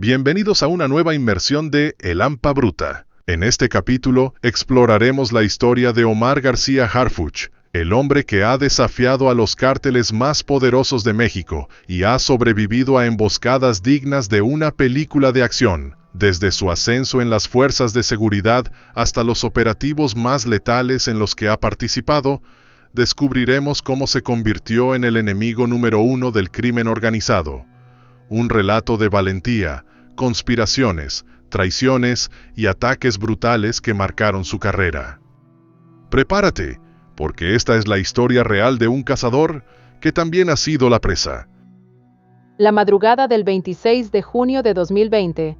Bienvenidos a una nueva inmersión de El Hampa Bruta. En este capítulo exploraremos la historia de Omar García Harfuch, el hombre que ha desafiado a los cárteles más poderosos de México y ha sobrevivido a emboscadas dignas de una película de acción, desde su ascenso en las fuerzas de seguridad hasta los operativos más letales en los que ha participado. Descubriremos cómo se convirtió en el enemigo número uno del crimen organizado. Un relato de valentía, conspiraciones, traiciones y ataques brutales que marcaron su carrera. Prepárate, porque esta es la historia real de un cazador que también ha sido la presa. La madrugada del 26 de junio de 2020,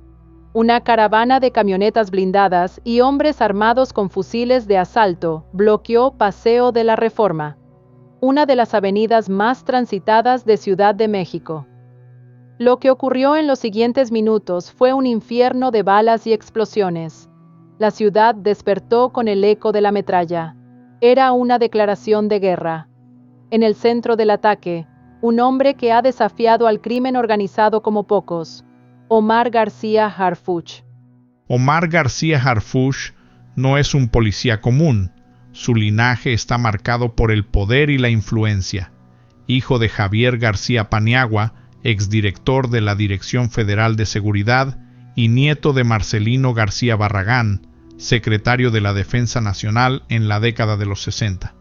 una caravana de camionetas blindadas y hombres armados con fusiles de asalto bloqueó Paseo de la Reforma, una de las avenidas más transitadas de Ciudad de México. Lo que ocurrió en los siguientes minutos fue un infierno de balas y explosiones. La ciudad despertó con el eco de la metralla. Era una declaración de guerra. En el centro del ataque, un hombre que ha desafiado al crimen organizado como pocos, Omar García Harfuch. Omar García Harfuch no es un policía común. Su linaje está marcado por el poder y la influencia. Hijo de Javier García Paniagua, exdirector de la Dirección Federal de Seguridad, y nieto de Marcelino García Barragán, secretario de la Defensa Nacional en la década de los 60.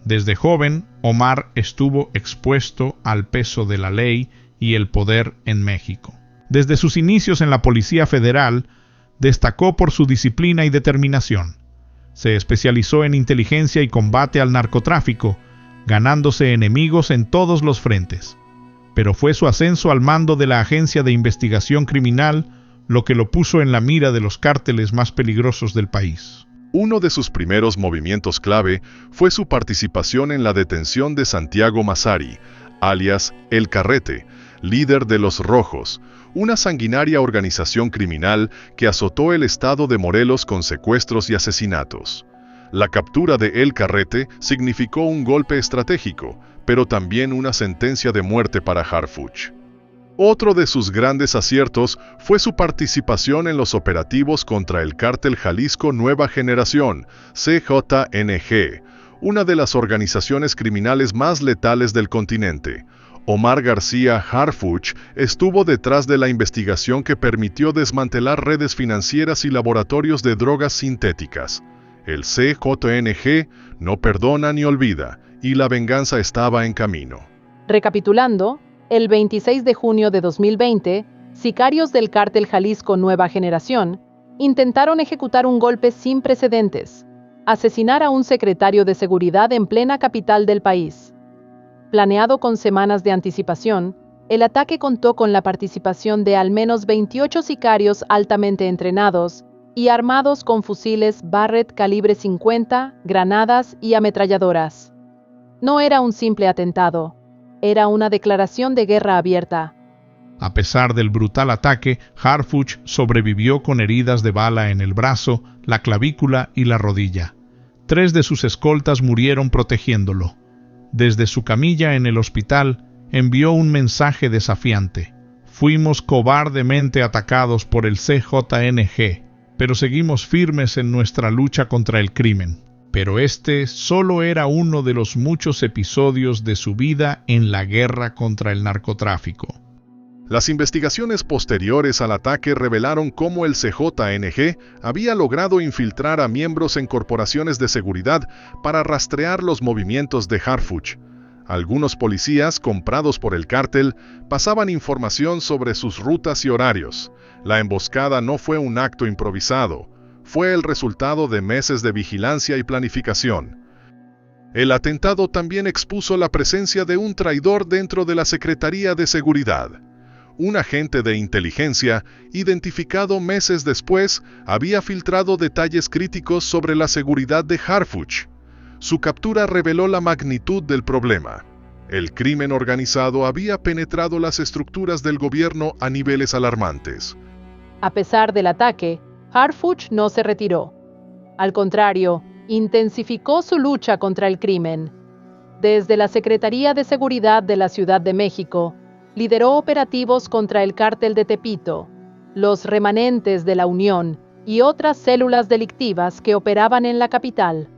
Desde joven, Omar estuvo expuesto al peso de la ley y el poder en México. Desde sus inicios en la Policía Federal, destacó por su disciplina y determinación. Se especializó en inteligencia y combate al narcotráfico, ganándose enemigos en todos los frentes. Pero fue su ascenso al mando de la Agencia de Investigación Criminal lo que lo puso en la mira de los cárteles más peligrosos del país. Uno de sus primeros movimientos clave fue su participación en la detención de Santiago Massari, alias El Carrete, líder de Los Rojos, una sanguinaria organización criminal que azotó el estado de Morelos con secuestros y asesinatos. La captura de El Carrete significó un golpe estratégico, pero también una sentencia de muerte para Harfuch. Otro de sus grandes aciertos fue su participación en los operativos contra el Cártel Jalisco Nueva Generación, CJNG, una de las organizaciones criminales más letales del continente. Omar García Harfuch estuvo detrás de la investigación que permitió desmantelar redes financieras y laboratorios de drogas sintéticas. El CJNG no perdona ni olvida, y la venganza estaba en camino. Recapitulando, el 26 de junio de 2020, sicarios del Cártel Jalisco Nueva Generación intentaron ejecutar un golpe sin precedentes, asesinar a un secretario de seguridad en plena capital del país. Planeado con semanas de anticipación, el ataque contó con la participación de al menos 28 sicarios altamente entrenados y armados con fusiles Barrett calibre 50, granadas y ametralladoras. No era un simple atentado, era una declaración de guerra abierta. A pesar del brutal ataque, Harfuch sobrevivió con heridas de bala en el brazo, la clavícula y la rodilla. 3 de sus escoltas murieron protegiéndolo. Desde su camilla en el hospital, envió un mensaje desafiante. Fuimos cobardemente atacados por el CJNG, pero seguimos firmes en nuestra lucha contra el crimen. Pero este solo era uno de los muchos episodios de su vida en la guerra contra el narcotráfico. Las investigaciones posteriores al ataque revelaron cómo el CJNG había logrado infiltrar a miembros en corporaciones de seguridad para rastrear los movimientos de Harfuch. Algunos policías comprados por el cártel pasaban información sobre sus rutas y horarios. La emboscada no fue un acto improvisado, fue el resultado de meses de vigilancia y planificación. El atentado también expuso la presencia de un traidor dentro de la Secretaría de Seguridad. Un agente de inteligencia, identificado meses después, había filtrado detalles críticos sobre la seguridad de Harfuch. Su captura reveló la magnitud del problema. El crimen organizado había penetrado las estructuras del gobierno a niveles alarmantes. A pesar del ataque, Harfuch no se retiró. Al contrario, intensificó su lucha contra el crimen. Desde la Secretaría de Seguridad de la Ciudad de México, lideró operativos contra el Cártel de Tepito, los remanentes de la Unión y otras células delictivas que operaban en la capital.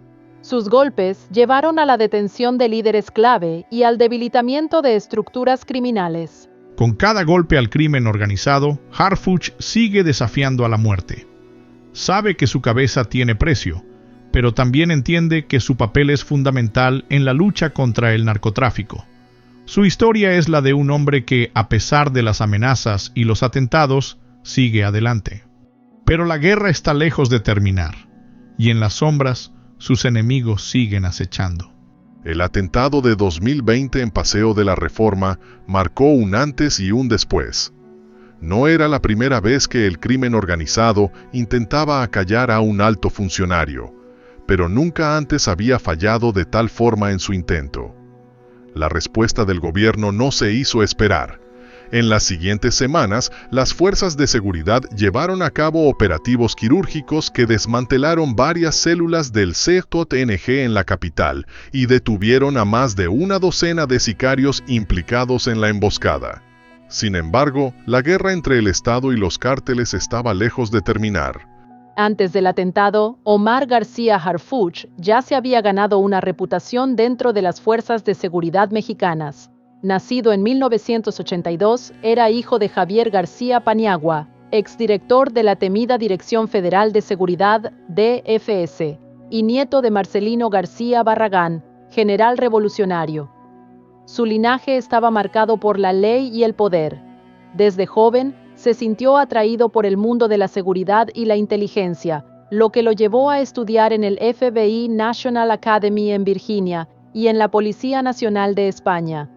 Sus golpes llevaron a la detención de líderes clave y al debilitamiento de estructuras criminales. Con cada golpe al crimen organizado, Harfuch sigue desafiando a la muerte. Sabe que su cabeza tiene precio, pero también entiende que su papel es fundamental en la lucha contra el narcotráfico. Su historia es la de un hombre que, a pesar de las amenazas y los atentados, sigue adelante. Pero la guerra está lejos de terminar, y en las sombras, sus enemigos siguen acechando. El atentado de 2020 en Paseo de la Reforma marcó un antes y un después. No era la primera vez que el crimen organizado intentaba acallar a un alto funcionario, pero nunca antes había fallado de tal forma en su intento. La respuesta del gobierno no se hizo esperar. En las siguientes semanas, las fuerzas de seguridad llevaron a cabo operativos quirúrgicos que desmantelaron varias células del CJNG en la capital y detuvieron a más de una docena de sicarios implicados en la emboscada. Sin embargo, la guerra entre el Estado y los cárteles estaba lejos de terminar. Antes del atentado, Omar García Harfuch ya se había ganado una reputación dentro de las fuerzas de seguridad mexicanas. Nacido en 1982, era hijo de Javier García Paniagua, exdirector de la temida Dirección Federal de Seguridad, DFS, y nieto de Marcelino García Barragán, general revolucionario. Su linaje estaba marcado por la ley y el poder. Desde joven, se sintió atraído por el mundo de la seguridad y la inteligencia, lo que lo llevó a estudiar en el FBI National Academy en Virginia y en la Policía Nacional de España.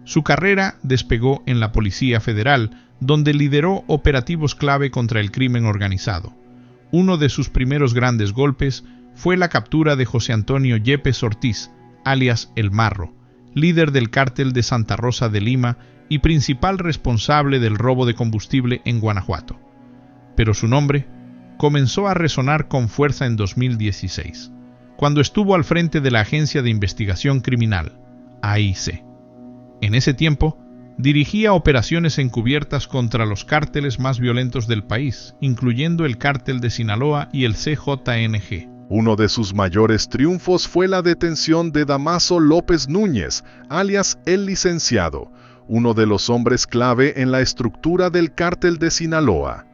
Su carrera despegó en la Policía Federal, donde lideró operativos clave contra el crimen organizado. Uno de sus primeros grandes golpes fue la captura de José Antonio Yepes Ortiz, alias El Marro, líder del cártel de Santa Rosa de Lima y principal responsable del robo de combustible en Guanajuato. Pero su nombre comenzó a resonar con fuerza en 2016, cuando estuvo al frente de la Agencia de Investigación Criminal, AIC. En ese tiempo, dirigía operaciones encubiertas contra los cárteles más violentos del país, incluyendo el cártel de Sinaloa y el CJNG. Uno de sus mayores triunfos fue la detención de Damaso López Núñez, alias El Licenciado, uno de los hombres clave en la estructura del cártel de Sinaloa.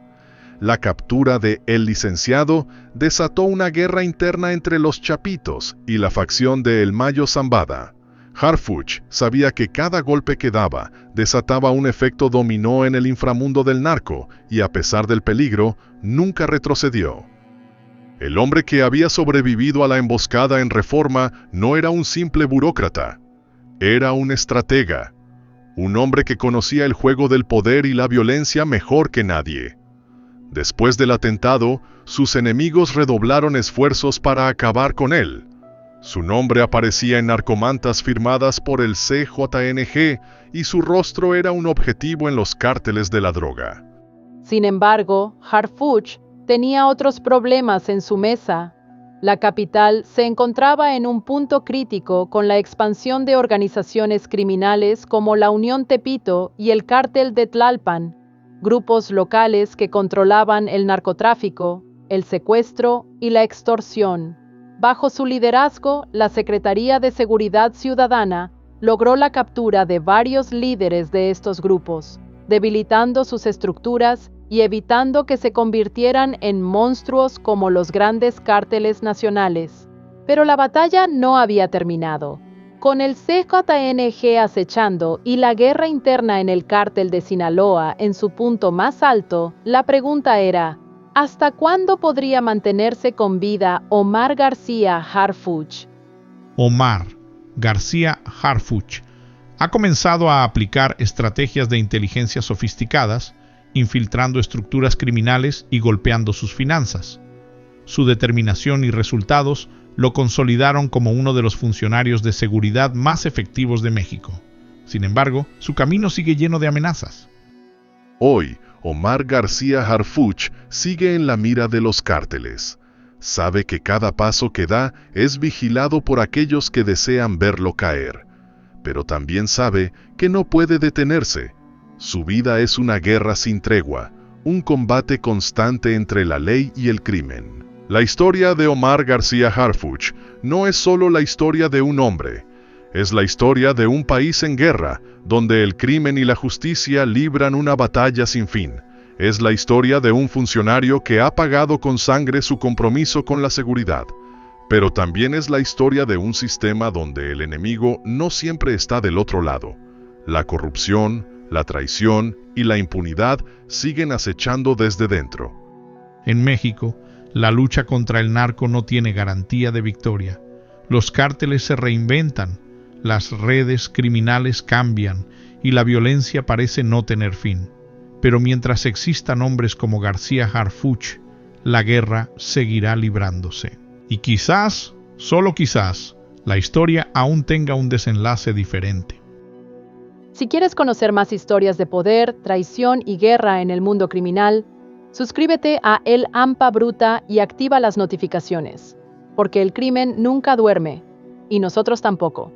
La captura de El Licenciado desató una guerra interna entre los Chapitos y la facción de El Mayo Zambada. Harfuch sabía que cada golpe que daba desataba un efecto dominó en el inframundo del narco y, a pesar del peligro, nunca retrocedió. El hombre que había sobrevivido a la emboscada en Reforma no era un simple burócrata. Era un estratega, un hombre que conocía el juego del poder y la violencia mejor que nadie. Después del atentado, sus enemigos redoblaron esfuerzos para acabar con él. Su nombre aparecía en narcomantas firmadas por el CJNG y su rostro era un objetivo en los cárteles de la droga. Sin embargo, Harfuch tenía otros problemas en su mesa. La capital se encontraba en un punto crítico con la expansión de organizaciones criminales como la Unión Tepito y el Cártel de Tlalpan, grupos locales que controlaban el narcotráfico, el secuestro y la extorsión. Bajo su liderazgo, la Secretaría de Seguridad Ciudadana logró la captura de varios líderes de estos grupos, debilitando sus estructuras y evitando que se convirtieran en monstruos como los grandes cárteles nacionales. Pero la batalla no había terminado. Con el CJNG acechando y la guerra interna en el cártel de Sinaloa en su punto más alto, la pregunta era: ¿hasta cuándo podría mantenerse con vida Omar García Harfuch? Omar García Harfuch ha comenzado a aplicar estrategias de inteligencia sofisticadas, infiltrando estructuras criminales y golpeando sus finanzas. Su determinación y resultados lo consolidaron como uno de los funcionarios de seguridad más efectivos de México. Sin embargo, su camino sigue lleno de amenazas. Hoy, Omar García Harfuch sigue en la mira de los cárteles. Sabe que cada paso que da es vigilado por aquellos que desean verlo caer. Pero también sabe que no puede detenerse. Su vida es una guerra sin tregua, un combate constante entre la ley y el crimen. La historia de Omar García Harfuch no es solo la historia de un hombre, es la historia de un país en guerra, donde el crimen y la justicia libran una batalla sin fin. Es la historia de un funcionario que ha pagado con sangre su compromiso con la seguridad. Pero también es la historia de un sistema donde el enemigo no siempre está del otro lado. La corrupción, la traición y la impunidad siguen acechando desde dentro. En México, la lucha contra el narco no tiene garantía de victoria. Los cárteles se reinventan, las redes criminales cambian y la violencia parece no tener fin. Pero mientras existan hombres como García Harfuch, la guerra seguirá librándose. Y quizás, solo quizás, la historia aún tenga un desenlace diferente. Si quieres conocer más historias de poder, traición y guerra en el mundo criminal, suscríbete a El Hampa Bruta y activa las notificaciones, porque el crimen nunca duerme, y nosotros tampoco.